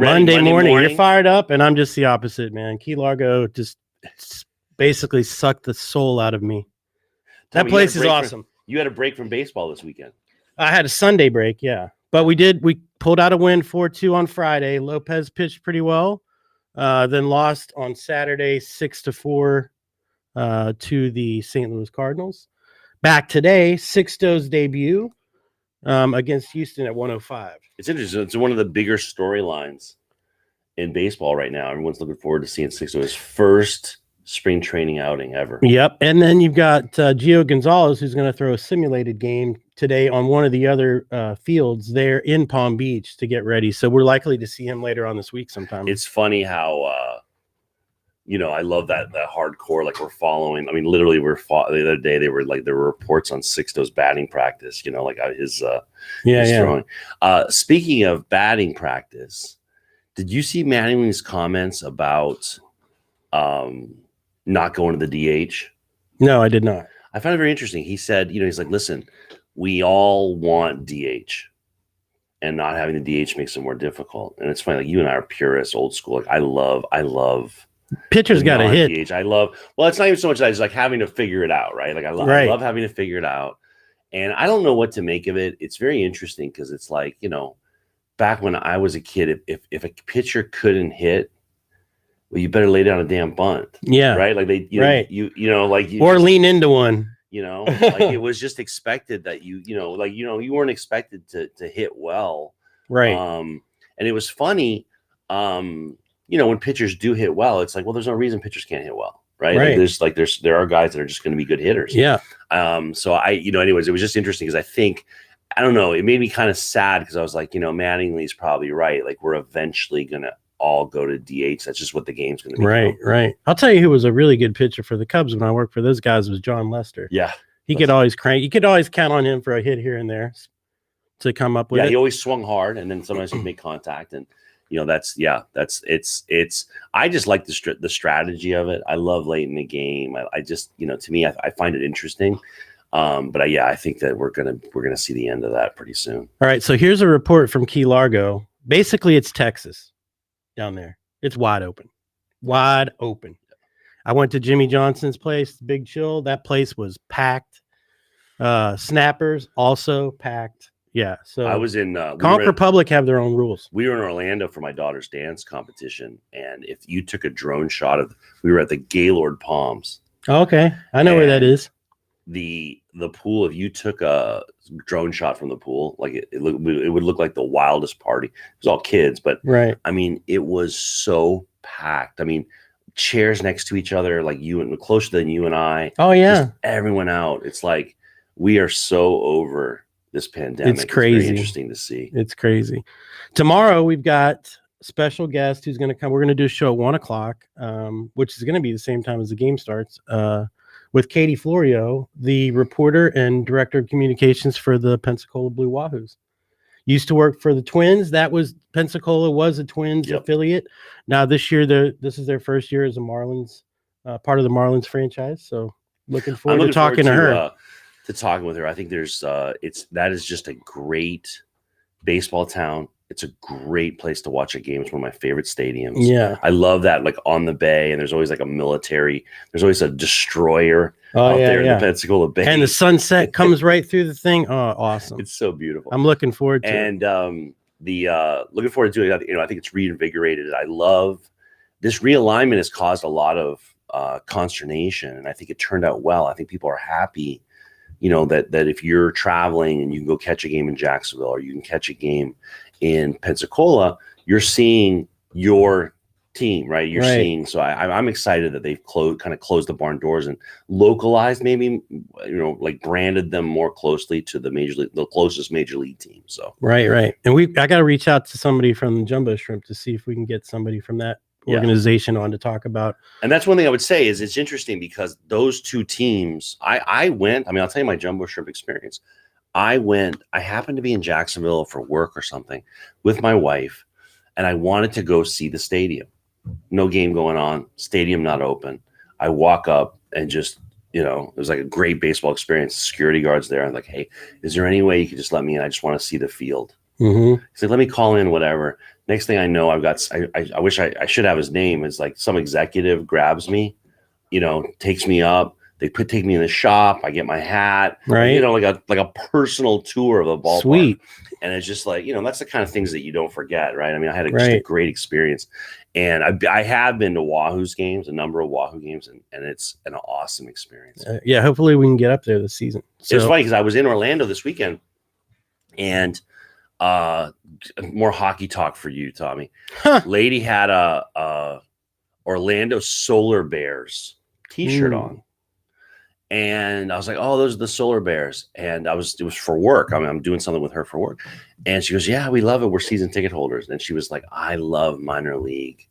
I'm ready. Monday morning, you're fired up, and I'm just the opposite, man. Key Largo just basically sucked the soul out of me. That place is awesome. You had a break from baseball this weekend. I had a Sunday break, yeah. But we pulled out a win 4-2 on Friday. Lopez pitched pretty well. Then lost on Saturday 6-4 to the St. Louis Cardinals. Back today, Sixto's debut against Houston at 105. It's interesting. It's one of the bigger storylines in baseball right now. Everyone's looking forward to seeing Sixto's first spring training outing ever. Yep. And then you've got Gio Gonzalez, who's going to throw a simulated game today on one of the other fields there in Palm Beach to get ready. So we're likely to see him later on this week sometime. It's funny how, I love that hardcore, like we're following. I mean, literally the other day, there were reports on Sixto's batting practice, his throwing. Speaking of batting practice, did you see Manning's comments about not going to the DH? No, I did not. I found it very interesting. He said, he's like, listen, we all want DH, and not having the DH makes it more difficult. And it's funny, like you and I are purists, old school. Like I love pitcher's got to hit. DH. Well, it's not even so much that it's like having to figure it out, right? Like I love having to figure it out. And I don't know what to make of it. It's very interesting because it's like, back when I was a kid, if a pitcher couldn't hit, well, you better lay down a damn bunt. Yeah. Right. Like or lean into one. Like it was just expected that you weren't expected to hit well. Right. And it was funny. When pitchers do hit well, it's like, well, there's no reason pitchers can't hit well. Right. There are guys that are just going to be good hitters. Yeah. So anyways, it was just interesting because I think, I don't know, it made me kind of sad because I was like, Mattingly's probably right. Like we're eventually going to all go to DH. That's just what the game's going to be. Right. I'll tell you who was a really good pitcher for the Cubs when I worked for those guys was John Lester. Yeah. He could always crank. You could always count on him for a hit here and there to come up with it. Yeah, he always swung hard, and then sometimes he'd make contact. And, I just like the strategy of it. I love late in the game. I just, to me, I find it interesting. But I think that we're gonna see the end of that pretty soon. All right. So here's a report from Key Largo. Basically, it's Texas down there. It's wide open. I went to Jimmy Johnson's place, Big Chill. That place was packed. Snappers also packed. Yeah. So I was in Conch Republic have their own rules. We were in Orlando for my daughter's dance competition, and if you took a drone shot we were at the Gaylord Palms. Okay, I know where that is. The pool, if you took a drone shot from the pool, like it would look like the wildest party. It was all kids, but right. I mean, it was so packed. I mean, chairs next to each other, like you and closer than you and I. Oh yeah, just everyone out. It's like we are so over this pandemic. It's crazy. It's very interesting to see. It's crazy. Tomorrow we've got a special guest who's going to come. We're going to do a show at 1:00, which is going to be the same time as the game starts. With Katie Florio, the reporter and director of communications for the Pensacola Blue Wahoos. Used to work for the Twins. Pensacola was a Twins affiliate. Now this year, this is their first year as a Marlins, part of the Marlins franchise. So looking forward to talking to her. Talking with her, I think that is just a great baseball town. It's a great place to watch a game. It's one of my favorite stadiums. Yeah. I love that, like on the bay, and there's always like there's always a destroyer out there in the Pensacola Bay. And the sunset comes right through the thing. Oh, awesome. It's so beautiful. I'm looking forward to it. And looking forward to it. I think it's reinvigorated. I love this realignment has caused a lot of consternation, and I think it turned out well. I think people are happy, that if you're traveling and you can go catch a game in Jacksonville or you can catch a game in Pensacola, you're seeing your team, right? You're seeing. So I'm excited that they've closed the barn doors and localized, maybe, like branded them more closely to the closest major league team. So right. And I got to reach out to somebody from Jumbo Shrimp to see if we can get somebody from that organization on to talk about. And that's one thing I would say is it's interesting because those two teams, I'll tell you my Jumbo Shrimp experience. I happened to be in Jacksonville for work or something with my wife, and I wanted to go see the stadium. No game going on, stadium not open. I walk up and just, it was like a great baseball experience. Security guards there. I'm like, hey, is there any way you could just let me in? I just want to see the field. Mm-hmm. He's like, let me call in, whatever. Next thing I know, I wish I should have his name. Is like some executive grabs me, takes me up. They take me in the shop. I get my hat, Right. like a personal tour of the ballpark. Sweet. And it's just like, that's the kind of things that you don't forget, right? I mean, I had just a Right. great experience, and I have been to Wahoo's games, a number of Wahoo games, and it's an awesome experience. Yeah, hopefully we can get up there this season. So, It's funny because I was in Orlando this weekend, and more hockey talk for you, Tommy. Huh. Lady had a Orlando Solar Bears t-shirt on. And I was like, oh, those are the Solar Bears. And it was for work. I mean, I'm doing something with her for work. And she goes, yeah, we love it. We're season ticket holders. And she was like, I love minor league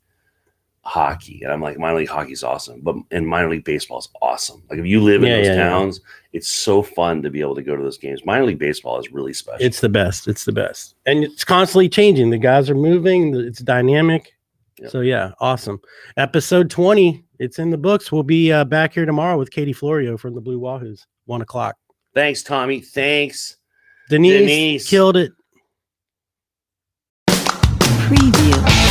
hockey. And I'm like, minor league hockey is awesome. And minor league baseball is awesome. Like if you live in those towns, it's so fun to be able to go to those games. Minor league baseball is really special. It's the best. It's the best. And it's constantly changing. The guys are moving. It's dynamic. Yep. So yeah, awesome. Episode 20. It's in the books. We'll be back here tomorrow with Katie Florio from the Blue Wahoos, 1:00. Thanks, Tommy. Thanks. Denise killed it. Preview.